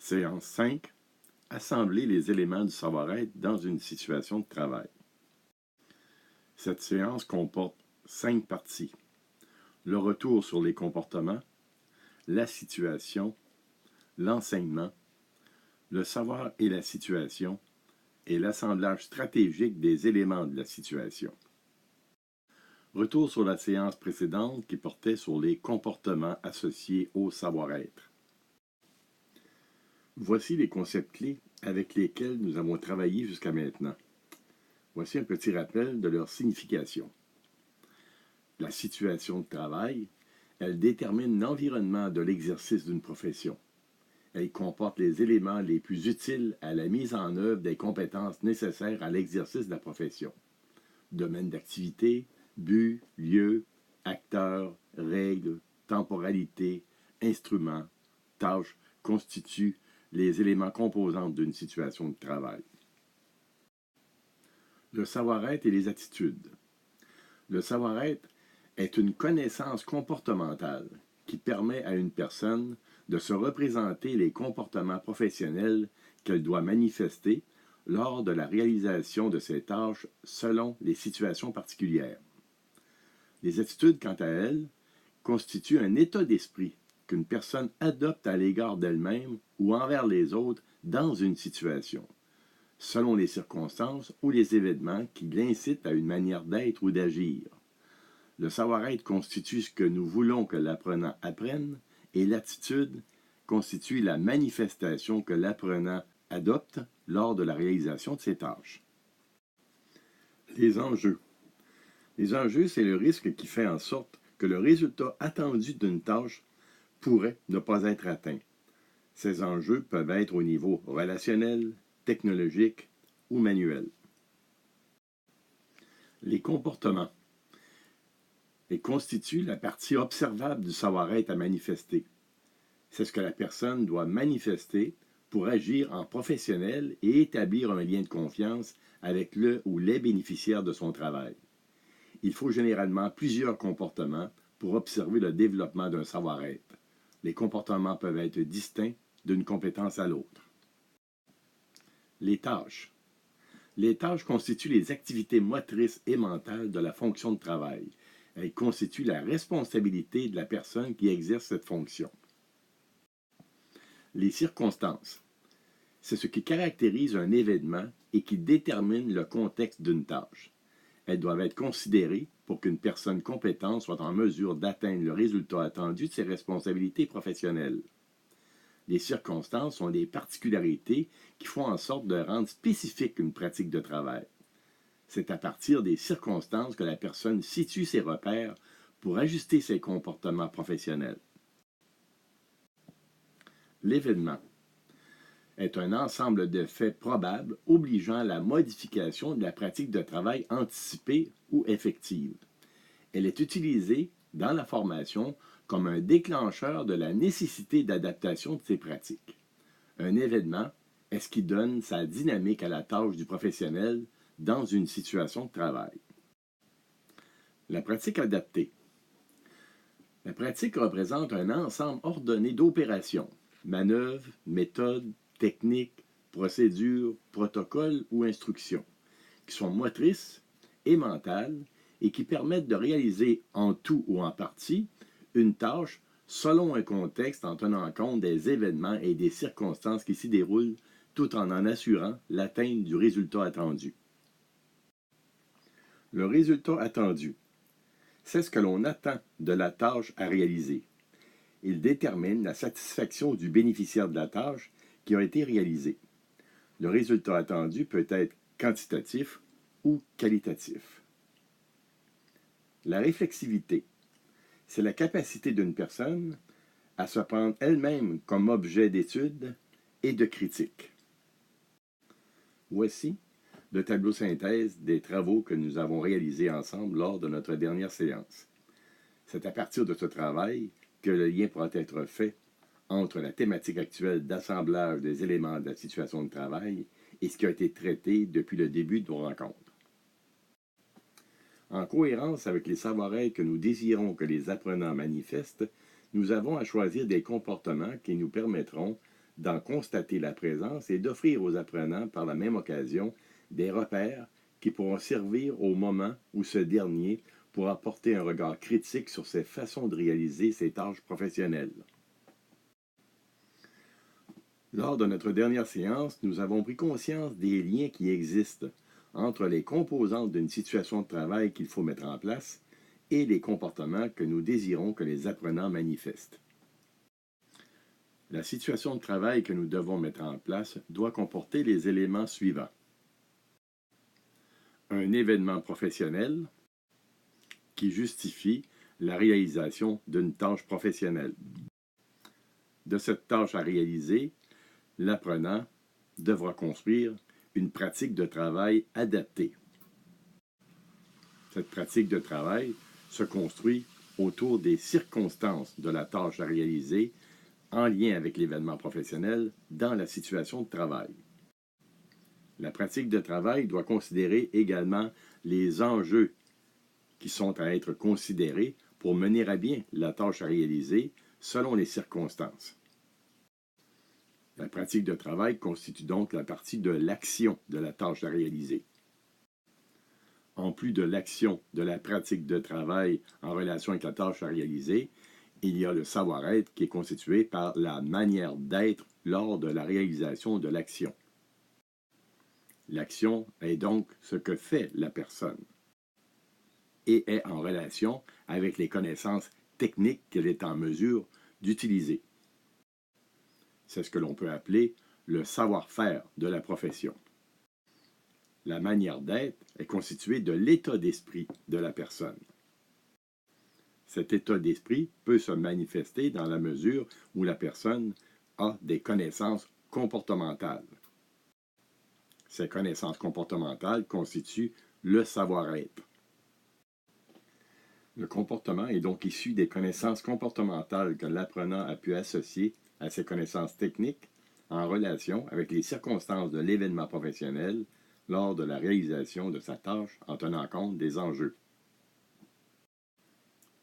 Séance 5. Assembler les éléments du savoir-être dans une situation de travail. Cette séance comporte 5 parties. Le retour sur les comportements, la situation, l'enseignement, le savoir et la situation, et l'assemblage stratégique des éléments de la situation. Retour sur la séance précédente qui portait sur les comportements associés au savoir-être. Voici les concepts clés avec lesquels nous avons travaillé jusqu'à maintenant. Voici un petit rappel de leur signification. La situation de travail, elle détermine l'environnement de l'exercice d'une profession. Elle comporte les éléments les plus utiles à la mise en œuvre des compétences nécessaires à l'exercice de la profession. Domaine d'activité, but, lieu, acteurs, règles, temporalité, instruments, tâches constituent les éléments composants d'une situation de travail. Le savoir-être et les attitudes. Le savoir-être est une connaissance comportementale qui permet à une personne de se représenter les comportements professionnels qu'elle doit manifester lors de la réalisation de ses tâches selon les situations particulières. Les attitudes, quant à elles, constituent un état d'esprit qu'une personne adopte à l'égard d'elle-même ou envers les autres dans une situation, selon les circonstances ou les événements qui l'incitent à une manière d'être ou d'agir. Le savoir-être constitue ce que nous voulons que l'apprenant apprenne et l'attitude constitue la manifestation que l'apprenant adopte lors de la réalisation de ses tâches. Les enjeux. Les enjeux, c'est le risque qui fait en sorte que le résultat attendu d'une tâche pourrait ne pas être atteint. Ces enjeux peuvent être au niveau relationnel, technologique ou manuel. Les comportements. Ils constituent la partie observable du savoir-être à manifester. C'est ce que la personne doit manifester pour agir en professionnel et établir un lien de confiance avec le ou les bénéficiaires de son travail. Il faut généralement plusieurs comportements pour observer le développement d'un savoir-être. Les comportements peuvent être distincts d'une compétence à l'autre. Les tâches. Les tâches constituent les activités motrices et mentales de la fonction de travail. Elles constituent la responsabilité de la personne qui exerce cette fonction. Les circonstances. C'est ce qui caractérise un événement et qui détermine le contexte d'une tâche. Elles doivent être considérées pour qu'une personne compétente soit en mesure d'atteindre le résultat attendu de ses responsabilités professionnelles. Les circonstances sont des particularités qui font en sorte de rendre spécifique une pratique de travail. C'est à partir des circonstances que la personne situe ses repères pour ajuster ses comportements professionnels. L'événement est un ensemble de faits probables obligeant à la modification de la pratique de travail anticipée ou effective. Elle est utilisée dans la formation comme un déclencheur de la nécessité d'adaptation de ces pratiques. Un événement est ce qui donne sa dynamique à la tâche du professionnel dans une situation de travail. La pratique adaptée. La pratique représente un ensemble ordonné d'opérations, manœuvres, méthodes, techniques, procédures, protocoles ou instructions, qui sont motrices et mentales et qui permettent de réaliser en tout ou en partie une tâche selon un contexte en tenant compte des événements et des circonstances qui s'y déroulent tout en assurant l'atteinte du résultat attendu. Le résultat attendu, c'est ce que l'on attend de la tâche à réaliser. Il détermine la satisfaction du bénéficiaire de la tâche qui a été réalisée. Le résultat attendu peut être quantitatif ou qualitatif. La réflexivité, c'est la capacité d'une personne à se prendre elle-même comme objet d'étude et de critique. Voici le tableau synthèse des travaux que nous avons réalisés ensemble lors de notre dernière séance. C'est à partir de ce travail que le lien pourra être fait entre la thématique actuelle d'assemblage des éléments de la situation de travail et ce qui a été traité depuis le début de nos rencontres. En cohérence avec les savoir-être que nous désirons que les apprenants manifestent, nous avons à choisir des comportements qui nous permettront d'en constater la présence et d'offrir aux apprenants par la même occasion des repères qui pourront servir au moment où ce dernier pourra porter un regard critique sur ses façons de réaliser ses tâches professionnelles. Lors de notre dernière séance, nous avons pris conscience des liens qui existent entre les composantes d'une situation de travail qu'il faut mettre en place et les comportements que nous désirons que les apprenants manifestent. La situation de travail que nous devons mettre en place doit comporter les éléments suivants. Un événement professionnel qui justifie la réalisation d'une tâche professionnelle. De cette tâche à réaliser, l'apprenant devra construire une pratique de travail adaptée. Cette pratique de travail se construit autour des circonstances de la tâche à réaliser en lien avec l'événement professionnel dans la situation de travail. La pratique de travail doit considérer également les enjeux qui sont à être considérés pour mener à bien la tâche à réaliser selon les circonstances. La pratique de travail constitue donc la partie de l'action de la tâche à réaliser. En plus de l'action de la pratique de travail en relation avec la tâche à réaliser, il y a le savoir-être qui est constitué par la manière d'être lors de la réalisation de l'action. L'action est donc ce que fait la personne et est en relation avec les connaissances techniques qu'elle est en mesure d'utiliser. C'est ce que l'on peut appeler le savoir-faire de la profession. La manière d'être est constituée de l'état d'esprit de la personne. Cet état d'esprit peut se manifester dans la mesure où la personne a des connaissances comportementales. Ces connaissances comportementales constituent le savoir-être. Le comportement est donc issu des connaissances comportementales que l'apprenant a pu associer à ses connaissances techniques en relation avec les circonstances de l'événement professionnel lors de la réalisation de sa tâche en tenant compte des enjeux.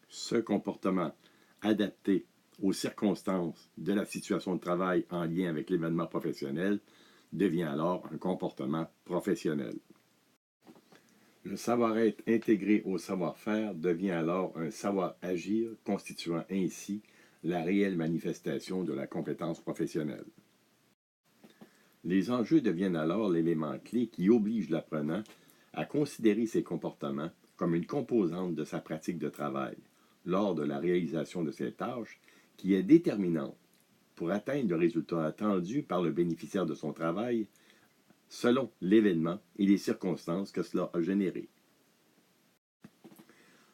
Ce comportement adapté aux circonstances de la situation de travail en lien avec l'événement professionnel devient alors un comportement professionnel. Le savoir-être intégré au savoir-faire devient alors un savoir-agir constituant ainsi la réelle manifestation de la compétence professionnelle. Les enjeux deviennent alors l'élément clé qui oblige l'apprenant à considérer ses comportements comme une composante de sa pratique de travail lors de la réalisation de ses tâches qui est déterminante pour atteindre le résultat attendu par le bénéficiaire de son travail selon l'événement et les circonstances que cela a généré.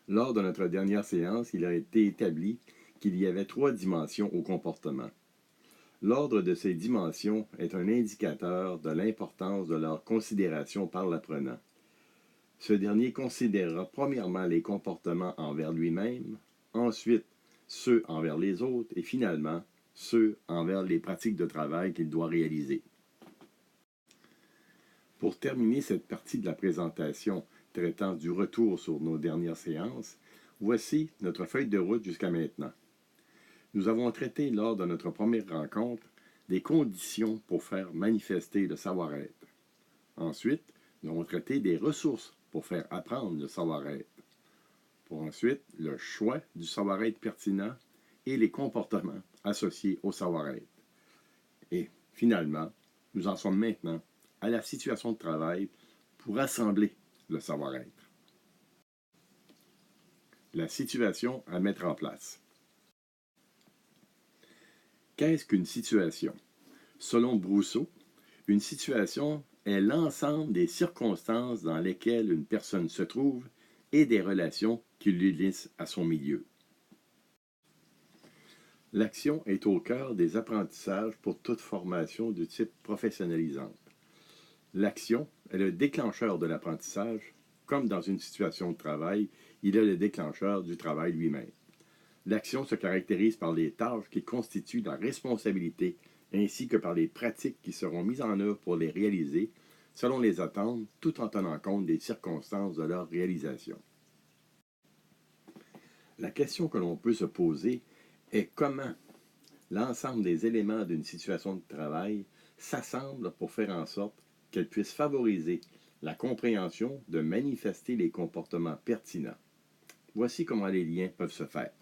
Lors de notre dernière séance, il a été établi qu'il y avait 3 dimensions au comportement. L'ordre de ces dimensions est un indicateur de l'importance de leur considération par l'apprenant. Ce dernier considérera premièrement les comportements envers lui-même, ensuite ceux envers les autres et finalement ceux envers les pratiques de travail qu'il doit réaliser. Pour terminer cette partie de la présentation traitant du retour sur nos dernières séances, voici notre feuille de route jusqu'à maintenant. Nous avons traité lors de notre première rencontre des conditions pour faire manifester le savoir-être. Ensuite, nous avons traité des ressources pour faire apprendre le savoir-être. Pour ensuite, le choix du savoir-être pertinent et les comportements associés au savoir-être. Et finalement, nous en sommes maintenant à la situation de travail pour assembler le savoir-être. La situation à mettre en place. Qu'est-ce qu'une situation? Selon Brousseau, une situation est l'ensemble des circonstances dans lesquelles une personne se trouve et des relations qui l'unissent à son milieu. L'action est au cœur des apprentissages pour toute formation de type professionnalisante. L'action est le déclencheur de l'apprentissage, comme dans une situation de travail, il est le déclencheur du travail lui-même. L'action se caractérise par les tâches qui constituent la responsabilité ainsi que par les pratiques qui seront mises en œuvre pour les réaliser selon les attentes, tout en tenant compte des circonstances de leur réalisation. La question que l'on peut se poser est comment l'ensemble des éléments d'une situation de travail s'assemblent pour faire en sorte qu'elle puisse favoriser la compréhension de manifester les comportements pertinents. Voici comment les liens peuvent se faire.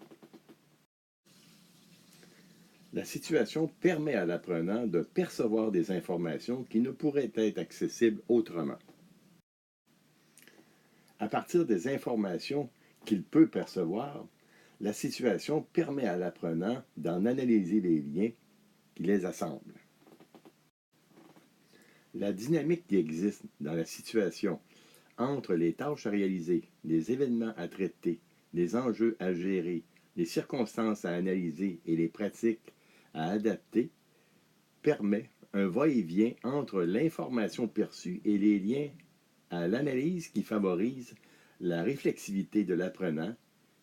La situation permet à l'apprenant de percevoir des informations qui ne pourraient être accessibles autrement. À partir des informations qu'il peut percevoir, la situation permet à l'apprenant d'en analyser les liens qui les assemblent. La dynamique qui existe dans la situation entre les tâches à réaliser, les événements à traiter, les enjeux à gérer, les circonstances à analyser et les pratiques à adapter permet un va-et-vient entre l'information perçue et les liens à l'analyse qui favorise la réflexivité de l'apprenant,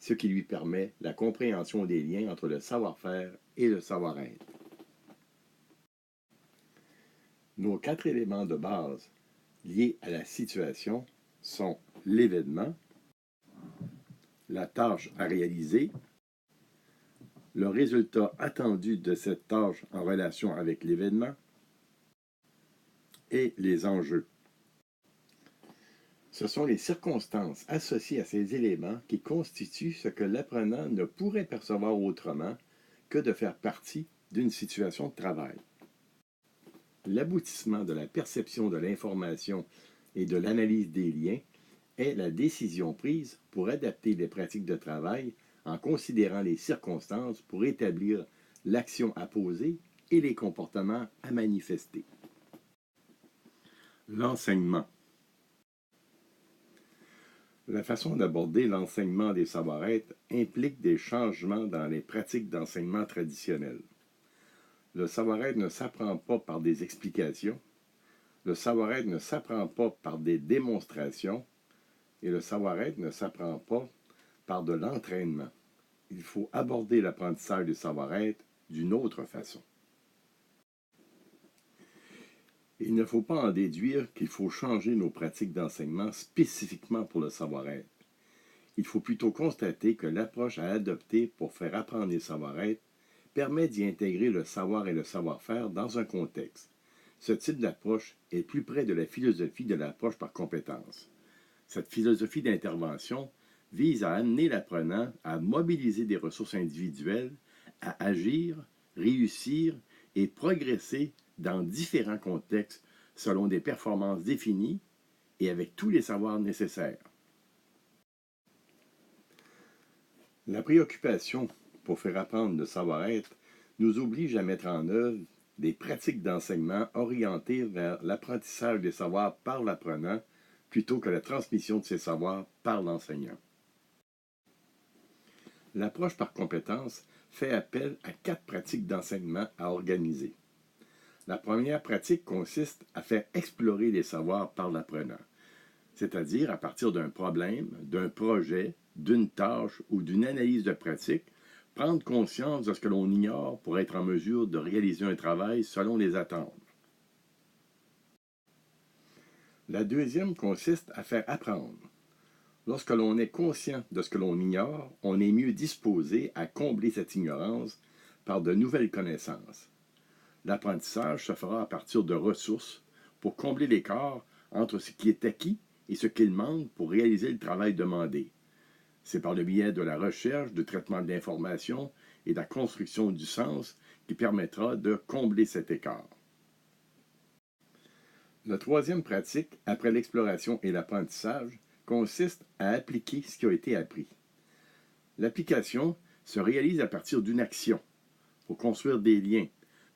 ce qui lui permet la compréhension des liens entre le savoir-faire et le savoir-être. Nos 4 éléments de base liés à la situation sont l'événement, la tâche à réaliser, le résultat attendu de cette tâche en relation avec l'événement et les enjeux. Ce sont les circonstances associées à ces éléments qui constituent ce que l'apprenant ne pourrait percevoir autrement que de faire partie d'une situation de travail. L'aboutissement de la perception de l'information et de l'analyse des liens est la décision prise pour adapter les pratiques de travail en considérant les circonstances pour établir l'action à poser et les comportements à manifester. L'enseignement. La façon d'aborder l'enseignement des savoir-être implique des changements dans les pratiques d'enseignement traditionnelles. Le savoir-être ne s'apprend pas par des explications, le savoir-être ne s'apprend pas par des démonstrations, et le savoir-être ne s'apprend pas par de l'entraînement. Il faut aborder l'apprentissage du savoir-être d'une autre façon. Il ne faut pas en déduire qu'il faut changer nos pratiques d'enseignement spécifiquement pour le savoir-être. Il faut plutôt constater que l'approche à adopter pour faire apprendre les savoir-être permet d'y intégrer le savoir et le savoir-faire dans un contexte. Ce type d'approche est plus près de la philosophie de l'approche par compétence. Cette philosophie d'intervention vise à amener l'apprenant à mobiliser des ressources individuelles, à agir, réussir et progresser dans différents contextes selon des performances définies et avec tous les savoirs nécessaires. La préoccupation pour faire apprendre le savoir-être nous oblige à mettre en œuvre des pratiques d'enseignement orientées vers l'apprentissage des savoirs par l'apprenant plutôt que la transmission de ces savoirs par l'enseignant. L'approche par compétence fait appel à 4 pratiques d'enseignement à organiser. La première pratique consiste à faire explorer les savoirs par l'apprenant, c'est-à-dire à partir d'un problème, d'un projet, d'une tâche ou d'une analyse de pratique, prendre conscience de ce que l'on ignore pour être en mesure de réaliser un travail selon les attentes. La deuxième consiste à faire apprendre. Lorsque l'on est conscient de ce que l'on ignore, on est mieux disposé à combler cette ignorance par de nouvelles connaissances. L'apprentissage se fera à partir de ressources pour combler l'écart entre ce qui est acquis et ce qu'il manque pour réaliser le travail demandé. C'est par le biais de la recherche, du traitement de l'information et de la construction du sens qui permettra de combler cet écart. La troisième pratique, après l'exploration et l'apprentissage, consiste à appliquer ce qui a été appris. L'application se réalise à partir d'une action, pour construire des liens,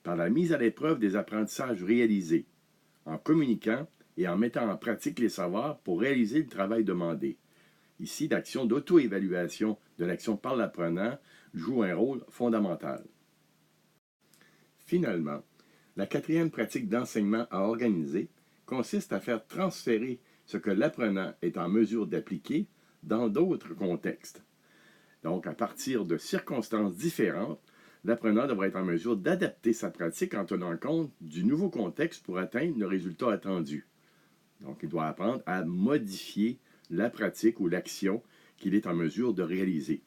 par la mise à l'épreuve des apprentissages réalisés, en communiquant et en mettant en pratique les savoirs pour réaliser le travail demandé. Ici, l'action d'auto-évaluation de l'action par l'apprenant joue un rôle fondamental. Finalement, la quatrième pratique d'enseignement à organiser consiste à faire transférer ce que l'apprenant est en mesure d'appliquer dans d'autres contextes. Donc, à partir de circonstances différentes, l'apprenant devra être en mesure d'adapter sa pratique en tenant compte du nouveau contexte pour atteindre le résultat attendu. Donc, il doit apprendre à modifier la pratique ou l'action qu'il est en mesure de réaliser.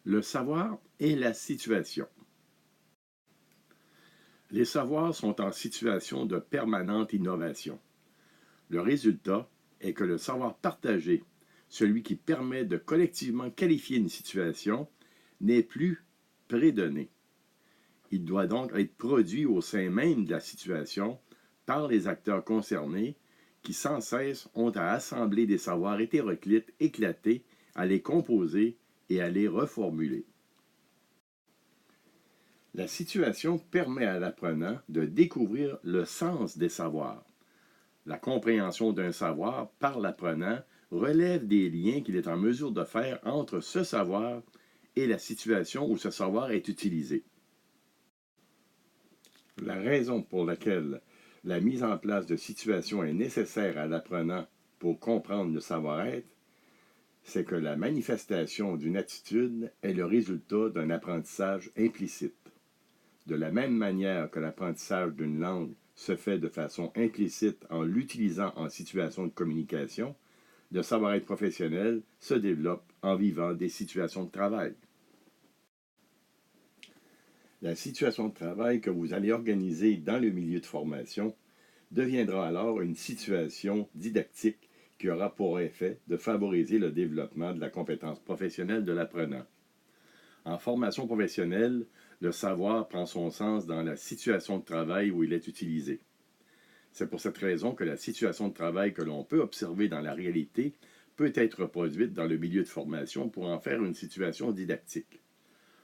Le savoir et la situation. Les savoirs sont en situation de permanente innovation. Le résultat est que le savoir partagé, celui qui permet de collectivement qualifier une situation, n'est plus prédonné. Il doit donc être produit au sein même de la situation par les acteurs concernés qui sans cesse ont à assembler des savoirs hétéroclites éclatés, à les composer et à les reformuler. La situation permet à l'apprenant de découvrir le sens des savoirs. La compréhension d'un savoir par l'apprenant relève des liens qu'il est en mesure de faire entre ce savoir et la situation où ce savoir est utilisé. La raison pour laquelle la mise en place de situations est nécessaire à l'apprenant pour comprendre le savoir-être, c'est que la manifestation d'une attitude est le résultat d'un apprentissage implicite. De la même manière que l'apprentissage d'une langue se fait de façon implicite en l'utilisant en situation de communication, le savoir-être professionnel se développe en vivant des situations de travail. La situation de travail que vous allez organiser dans le milieu de formation deviendra alors une situation didactique qui aura pour effet de favoriser le développement de la compétence professionnelle de l'apprenant. En formation professionnelle, le savoir prend son sens dans la situation de travail où il est utilisé. C'est pour cette raison que la situation de travail que l'on peut observer dans la réalité peut être reproduite dans le milieu de formation pour en faire une situation didactique.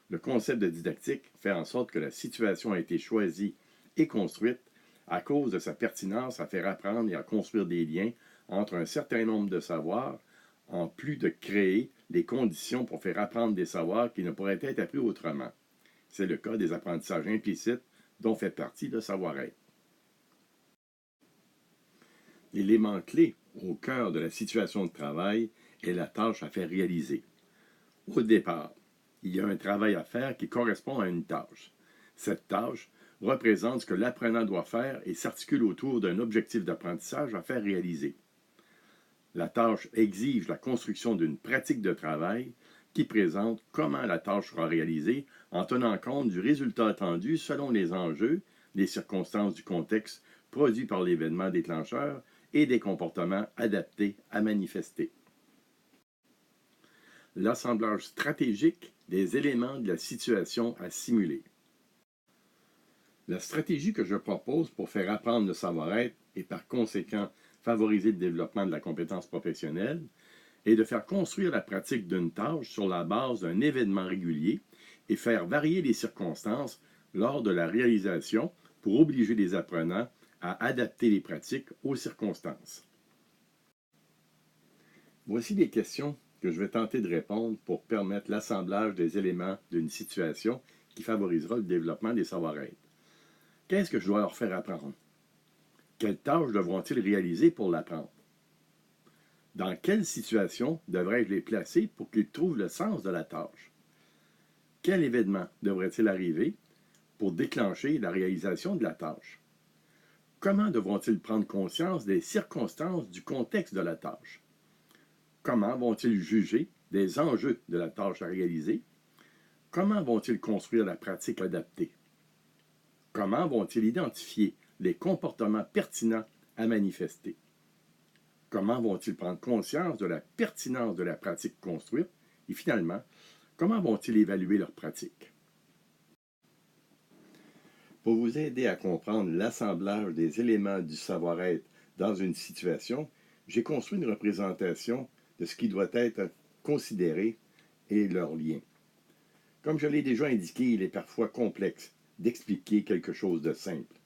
Le concept de didactique fait en sorte que la situation a été choisie et construite à cause de sa pertinence à faire apprendre et à construire des liens entre un certain nombre de savoirs, en plus de créer les conditions pour faire apprendre des savoirs qui ne pourraient être appris autrement. C'est le cas des apprentissages implicites dont fait partie le savoir-être. L'élément clé au cœur de la situation de travail est la tâche à faire réaliser. Au départ, il y a un travail à faire qui correspond à une tâche. Cette tâche représente ce que l'apprenant doit faire et s'articule autour d'un objectif d'apprentissage à faire réaliser. La tâche exige la construction d'une pratique de travail qui présente comment la tâche sera réalisée en tenant compte du résultat attendu selon les enjeux, les circonstances du contexte produit par l'événement déclencheur et des comportements adaptés à manifester. L'assemblage stratégique des éléments de la situation à simuler. La stratégie que je propose pour faire apprendre le savoir-être et par conséquent favoriser le développement de la compétence professionnelle est de faire construire la pratique d'une tâche sur la base d'un événement régulier et faire varier les circonstances lors de la réalisation pour obliger les apprenants à adapter les pratiques aux circonstances. Voici les questions que je vais tenter de répondre pour permettre l'assemblage des éléments d'une situation qui favorisera le développement des savoir-être. Qu'est-ce que je dois leur faire apprendre? Quelles tâches devront-ils réaliser pour l'apprendre? Dans quelle situation devrais-je les placer pour qu'ils trouvent le sens de la tâche? Quel événement devrait-il arriver pour déclencher la réalisation de la tâche? Comment devront-ils prendre conscience des circonstances du contexte de la tâche? Comment vont-ils juger des enjeux de la tâche à réaliser? Comment vont-ils construire la pratique adaptée? Comment vont-ils identifier les comportements pertinents à manifester? Comment vont-ils prendre conscience de la pertinence de la pratique construite? Et finalement, comment vont-ils évaluer leur pratique? Pour vous aider à comprendre l'assemblage des éléments du savoir-être dans une situation, j'ai construit une représentation de ce qui doit être considéré et leurs liens. Comme je l'ai déjà indiqué, il est parfois complexe d'expliquer quelque chose de simple.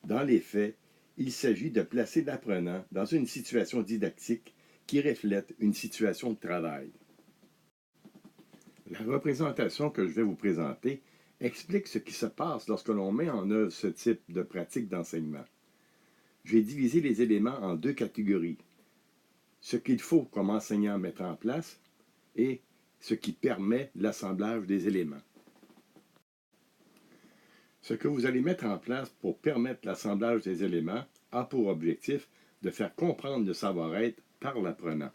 Dans les faits, il s'agit de placer l'apprenant dans une situation didactique qui reflète une situation de travail. La représentation que je vais vous présenter explique ce qui se passe lorsque l'on met en œuvre ce type de pratique d'enseignement. J'ai divisé les éléments en deux catégories. Ce qu'il faut comme enseignant mettre en place et ce qui permet l'assemblage des éléments. Ce que vous allez mettre en place pour permettre l'assemblage des éléments a pour objectif de faire comprendre le savoir-être par l'apprenant.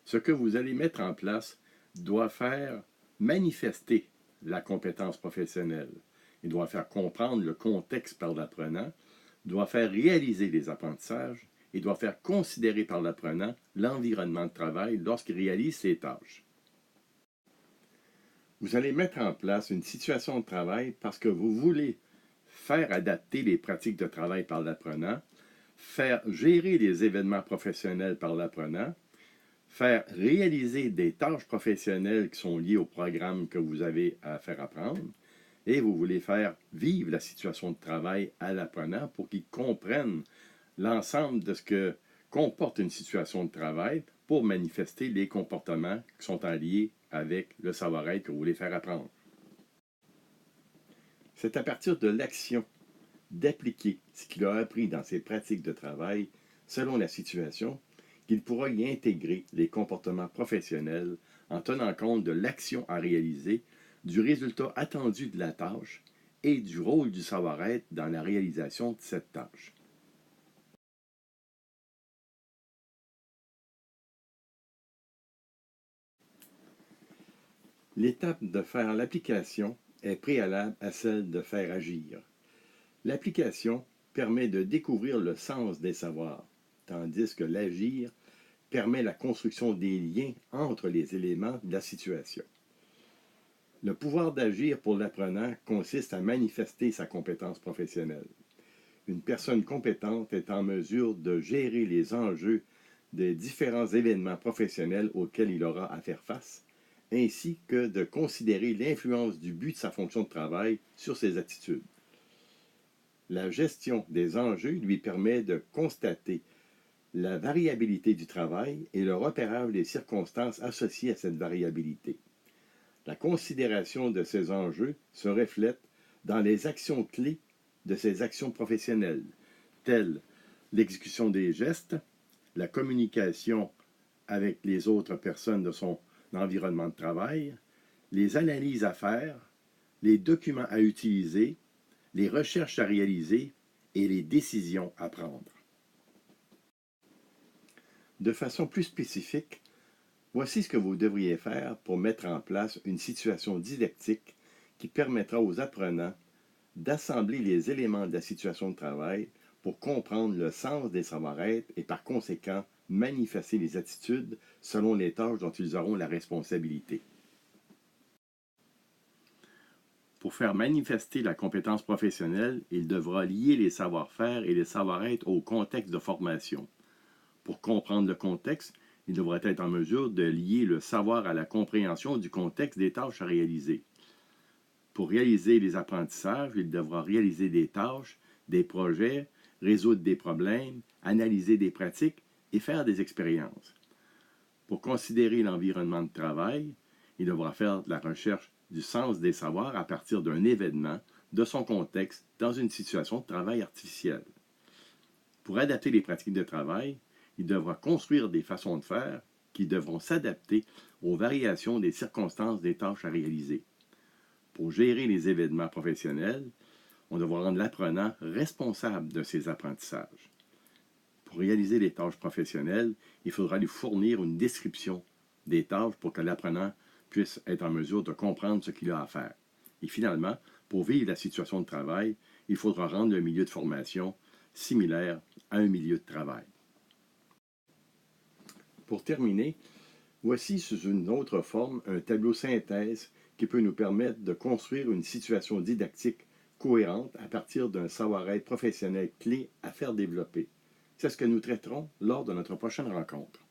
Ce que vous allez mettre en place doit faire manifester la compétence professionnelle. Il doit faire comprendre le contexte par l'apprenant, doit faire réaliser les apprentissages et doit faire considérer par l'apprenant l'environnement de travail lorsqu'il réalise ses tâches. Vous allez mettre en place une situation de travail parce que vous voulez faire adapter les pratiques de travail par l'apprenant, faire gérer les événements professionnels par l'apprenant, faire réaliser des tâches professionnelles qui sont liées au programme que vous avez à faire apprendre, et vous voulez faire vivre la situation de travail à l'apprenant pour qu'il comprenne l'ensemble de ce que comporte une situation de travail pour manifester les comportements qui sont en lien avec le savoir-être que vous voulez faire apprendre. C'est à partir de l'action d'appliquer ce qu'il a appris dans ses pratiques de travail selon la situation qu'il pourra y intégrer les comportements professionnels en tenant compte de l'action à réaliser, du résultat attendu de la tâche et du rôle du savoir-être dans la réalisation de cette tâche. L'étape de faire l'application est préalable à celle de faire agir. L'application permet de découvrir le sens des savoirs, tandis que l'agir permet la construction des liens entre les éléments de la situation. Le pouvoir d'agir pour l'apprenant consiste à manifester sa compétence professionnelle. Une personne compétente est en mesure de gérer les enjeux des différents événements professionnels auxquels il aura à faire face, ainsi que de considérer l'influence du but de sa fonction de travail sur ses attitudes. La gestion des enjeux lui permet de constater la variabilité du travail et le repérage des circonstances associées à cette variabilité. La considération de ces enjeux se reflète dans les actions clés de ces actions professionnelles, telles l'exécution des gestes, la communication avec les autres personnes de son environnement de travail, les analyses à faire, les documents à utiliser, les recherches à réaliser et les décisions à prendre. De façon plus spécifique, voici ce que vous devriez faire pour mettre en place une situation didactique qui permettra aux apprenants d'assembler les éléments de la situation de travail pour comprendre le sens des savoir-être et par conséquent manifester les attitudes selon les tâches dont ils auront la responsabilité. Pour faire manifester la compétence professionnelle, il devra lier les savoir-faire et les savoir-être au contexte de formation. Pour comprendre le contexte, il devra être en mesure de lier le savoir à la compréhension du contexte des tâches à réaliser. Pour réaliser les apprentissages, il devra réaliser des tâches, des projets, résoudre des problèmes, analyser des pratiques et faire des expériences. Pour considérer l'environnement de travail, il devra faire de la recherche du sens des savoirs à partir d'un événement, de son contexte, dans une situation de travail artificielle. Pour adapter les pratiques de travail, il devra construire des façons de faire qui devront s'adapter aux variations des circonstances des tâches à réaliser. Pour gérer les événements professionnels, on devra rendre l'apprenant responsable de ses apprentissages. Pour réaliser les tâches professionnelles, il faudra lui fournir une description des tâches pour que l'apprenant puisse être en mesure de comprendre ce qu'il a à faire. Et finalement, pour vivre la situation de travail, il faudra rendre le milieu de formation similaire à un milieu de travail. Pour terminer, voici sous une autre forme un tableau synthèse qui peut nous permettre de construire une situation didactique cohérente à partir d'un savoir-être professionnel clé à faire développer. C'est ce que nous traiterons lors de notre prochaine rencontre.